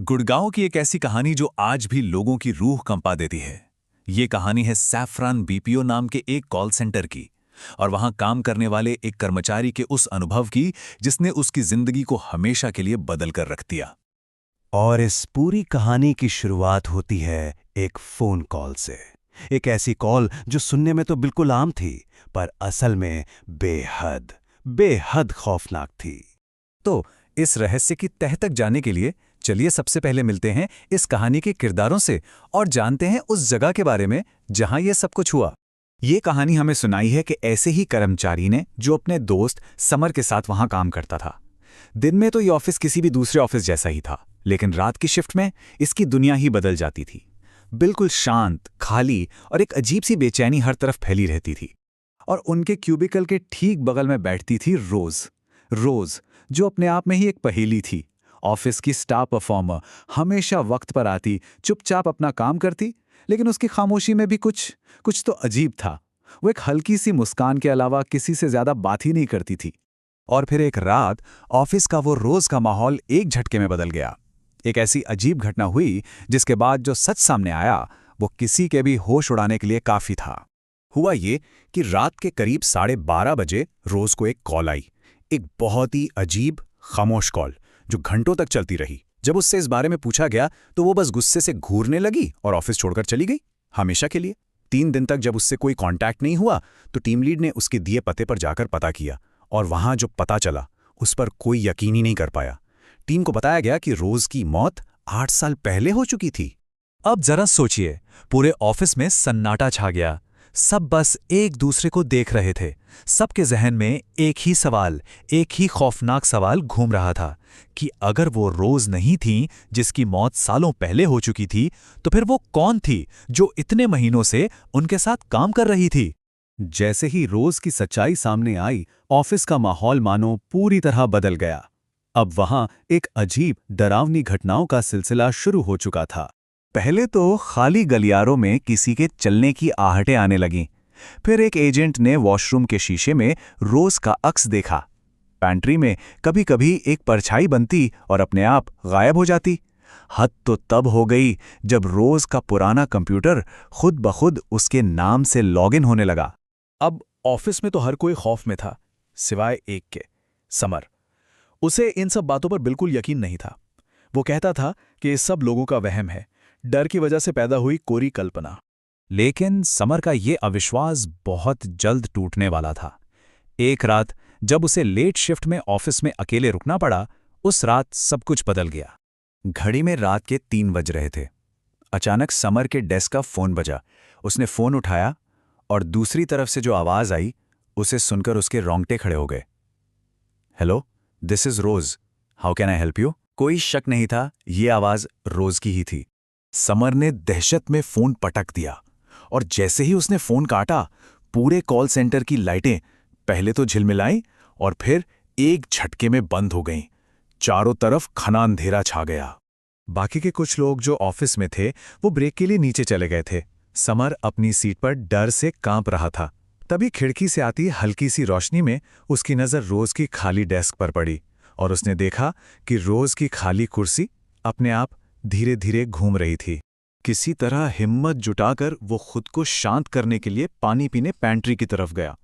गुड़गांव की एक ऐसी कहानी जो आज भी लोगों की रूह कंपा देती है। ये कहानी है सैफरान बीपीओ नाम के एक कॉल सेंटर की और वहां काम करने वाले एक कर्मचारी के उस अनुभव की जिसने उसकी जिंदगी को हमेशा के लिए बदल कर रख दिया। और इस पूरी कहानी की शुरुआत होती है एक फोन कॉल से। एक ऐसी कॉल जो सुनने में तो बिल्कुल आम थी, पर असल में बेहद बेहद खौफनाक थी। तो इस रहस्य की तह तक जाने के लिए चलिए सबसे पहले मिलते हैं इस कहानी के किरदारों से और जानते हैं उस जगह के बारे में जहां यह सब कुछ हुआ। ये कहानी हमें सुनाई है कि ऐसे ही कर्मचारी ने जो अपने दोस्त समर के साथ वहां काम करता था। दिन में तो ये ऑफिस किसी भी दूसरे ऑफिस जैसा ही था, लेकिन रात की शिफ्ट में इसकी दुनिया ही बदल जाती थी। बिल्कुल शांत, खाली और एक अजीब सी बेचैनी हर तरफ फैली रहती थी। और उनके क्यूबिकल के ठीक बगल में बैठती थी रोज, जो अपने आप में ही एक पहेली थी। ऑफिस की स्टार परफॉर्मर, हमेशा वक्त पर आती, चुपचाप अपना काम करती, लेकिन उसकी खामोशी में भी कुछ तो अजीब था। वो एक हल्की सी मुस्कान के अलावा किसी से ज्यादा बात ही नहीं करती थी। और फिर एक रात ऑफिस का वो रोज का माहौल एक झटके में बदल गया। एक ऐसी अजीब घटना हुई जिसके बाद जो सच सामने आया वो किसी के भी होश उड़ाने के लिए काफी था। हुआ ये कि रात के करीब 12:30 बजे रोज को एक कॉल आई। एक बहुत ही अजीब, खामोश कॉल जो घंटों तक चलती रही। जब उससे इस बारे में पूछा गया तो वो बस गुस्से से घूरने लगी और ऑफिस छोड़कर चली गई, हमेशा के लिए। 3 दिन तक जब उससे कोई कांटेक्ट नहीं हुआ तो टीम लीड ने उसके दिए पते पर जाकर पता किया, और वहां जो पता चला उस पर कोई यकीन ही नहीं कर पाया। टीम को बताया गया कि रोज की मौत 8 साल पहले हो चुकी थी। अब जरा सोचिए, पूरे ऑफिस में सन्नाटा छा गया। सब बस एक दूसरे को देख रहे थे। सबके जहन में एक ही खौफनाक सवाल घूम रहा था कि अगर वो रोज नहीं थी जिसकी मौत सालों पहले हो चुकी थी, तो फिर वो कौन थी जो इतने महीनों से उनके साथ काम कर रही थी। जैसे ही रोज की सच्चाई सामने आई, ऑफिस का माहौल मानो पूरी तरह बदल गया। अब वहां एक अजीब, डरावनी घटनाओं का सिलसिला शुरू हो चुका था। पहले तो खाली गलियारों में किसी के चलने की आहटें आने लगीं। फिर एक एजेंट ने वॉशरूम के शीशे में रोज का अक्स देखा। पैंट्री में कभी कभी एक परछाई बनती और अपने आप गायब हो जाती। हद तो तब हो गई जब रोज का पुराना कंप्यूटर खुद ब खुद उसके नाम से लॉगिन होने लगा। अब ऑफिस में तो हर कोई खौफ में था, सिवाय एक के, समर। उसे इन सब बातों पर बिल्कुल यकीन नहीं था। वो कहता था कि ये सब लोगों का वहम है, डर की वजह से पैदा हुई कोरी कल्पना। लेकिन समर का ये अविश्वास बहुत जल्द टूटने वाला था। एक रात जब उसे लेट शिफ्ट में ऑफिस में अकेले रुकना पड़ा, उस रात सब कुछ बदल गया। घड़ी में रात के 3 बज रहे थे। अचानक समर के डेस्क का फोन बजा। उसने फोन उठाया और दूसरी तरफ से जो आवाज आई उसे सुनकर उसके रोंगटे खड़े हो गए। Hello, this is Rose, how can I help you? कोई शक नहीं था, ये आवाज रोज की ही थी। समर ने दहशत में फोन पटक दिया और जैसे ही उसने फोन काटा, पूरे कॉल सेंटर की लाइटें पहले तो झिलमिलाई और फिर एक झटके में बंद हो गईं। चारों तरफ घना अंधेरा छा गया। बाकी के कुछ लोग जो ऑफिस में थे वो ब्रेक के लिए नीचे चले गए थे। समर अपनी सीट पर डर से कांप रहा था। तभी खिड़की से आती हल्की सी रोशनी में उसकी नजर रोज की खाली डेस्क पर पड़ी और उसने देखा कि रोज की खाली कुर्सी अपने आप धीरे धीरे घूम रही थी। किसी तरह हिम्मत जुटाकर वो खुद को शांत करने के लिए पानी पीने पैंट्री की तरफ गया।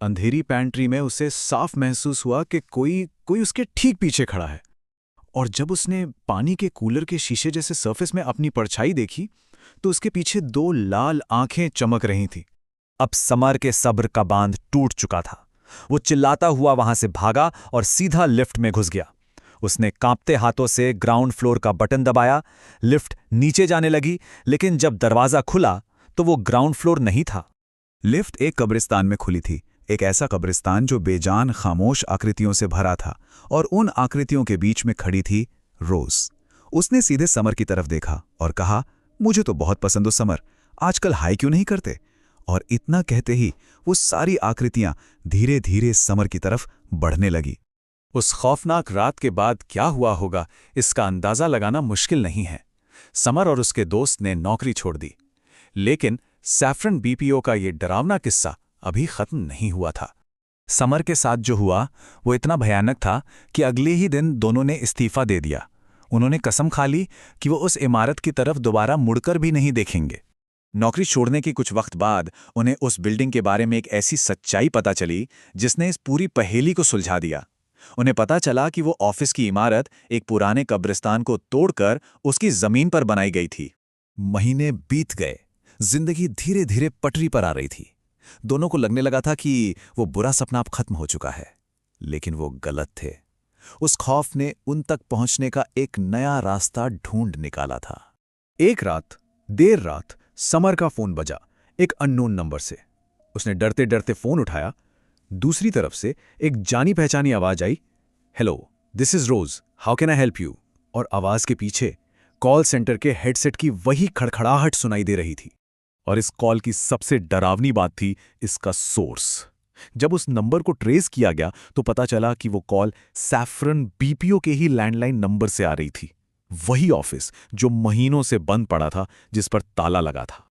अंधेरी पैंट्री में उसे साफ महसूस हुआ कि कोई उसके ठीक पीछे खड़ा है। और जब उसने पानी के कूलर के शीशे जैसे सरफेस में अपनी परछाई देखी तो उसके पीछे 2 लाल आंखें चमक रही थीं। अब समर के सब्र का बांध टूट चुका था। वो चिल्लाता हुआ वहां से भागा और सीधा लिफ्ट में घुस गया। उसने कांपते हाथों से ग्राउंड फ्लोर का बटन दबाया। लिफ्ट नीचे जाने लगी, लेकिन जब दरवाजा खुला तो वो ग्राउंड फ्लोर नहीं था। लिफ्ट एक कब्रिस्तान में खुली थी। एक ऐसा कब्रिस्तान जो बेजान खामोश आकृतियों से भरा था, और उन आकृतियों के बीच में खड़ी थी रोज। उसने सीधे समर की तरफ देखा और कहा, मुझे तो बहुत पसंद हो समर, आजकल हाई क्यों नहीं करते? और इतना कहते ही वो सारी आकृतियां धीरे धीरे समर की तरफ बढ़ने लगी। उस खौफनाक रात के बाद क्या हुआ होगा इसका अंदाजा लगाना मुश्किल नहीं है। समर और उसके दोस्त ने नौकरी छोड़ दी, लेकिन सैफरन बीपीओ का ये डरावना किस्सा अभी खत्म नहीं हुआ था। समर के साथ जो हुआ वो इतना भयानक था कि अगले ही दिन दोनों ने इस्तीफा दे दिया। उन्होंने कसम खा ली कि वो उस इमारत की तरफ दोबारा मुड़कर भी नहीं देखेंगे। नौकरी छोड़ने के कुछ वक्त बाद उन्हें उस बिल्डिंग के बारे में एक ऐसी सच्चाई पता चली जिसने इस पूरी पहेली को सुलझा दिया। उन्हें पता चला कि वो ऑफिस की इमारत एक पुराने कब्रिस्तान को तोड़कर उसकी जमीन पर बनाई गई थी। महीने बीत गए, जिंदगी धीरे धीरे पटरी पर आ रही थी। दोनों को लगने लगा था कि वो बुरा सपना अब खत्म हो चुका है, लेकिन वो गलत थे। उस खौफ ने उन तक पहुंचने का एक नया रास्ता ढूंढ निकाला था। एक रात, देर रात, समर का फोन बजा, एक अननोन नंबर से। उसने डरते डरते फोन उठाया। दूसरी तरफ से एक जानी पहचानी आवाज आई, hello, this is Rose, how can I help you? और आवाज के पीछे कॉल सेंटर के हेडसेट की वही खड़खड़ाहट सुनाई दे रही थी। और इस कॉल की सबसे डरावनी बात थी इसका सोर्स। जब उस नंबर को ट्रेस किया गया तो पता चला कि वो कॉल सैफरन बीपीओ के ही लैंडलाइन नंबर से आ रही थी। वही ऑफिस जो महीनों से बंद पड़ा था, जिस पर ताला लगा था।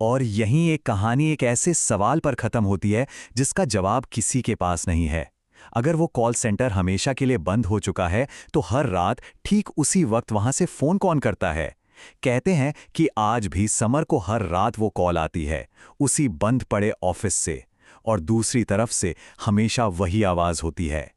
और यहीं एक कहानी एक ऐसे सवाल पर खत्म होती है जिसका जवाब किसी के पास नहीं है। अगर वो कॉल सेंटर हमेशा के लिए बंद हो चुका है तो हर रात ठीक उसी वक्त वहां से फोन कौन करता है? कहते हैं कि आज भी समर को हर रात वो कॉल आती है, उसी बंद पड़े ऑफिस से, और दूसरी तरफ से हमेशा वही आवाज होती है,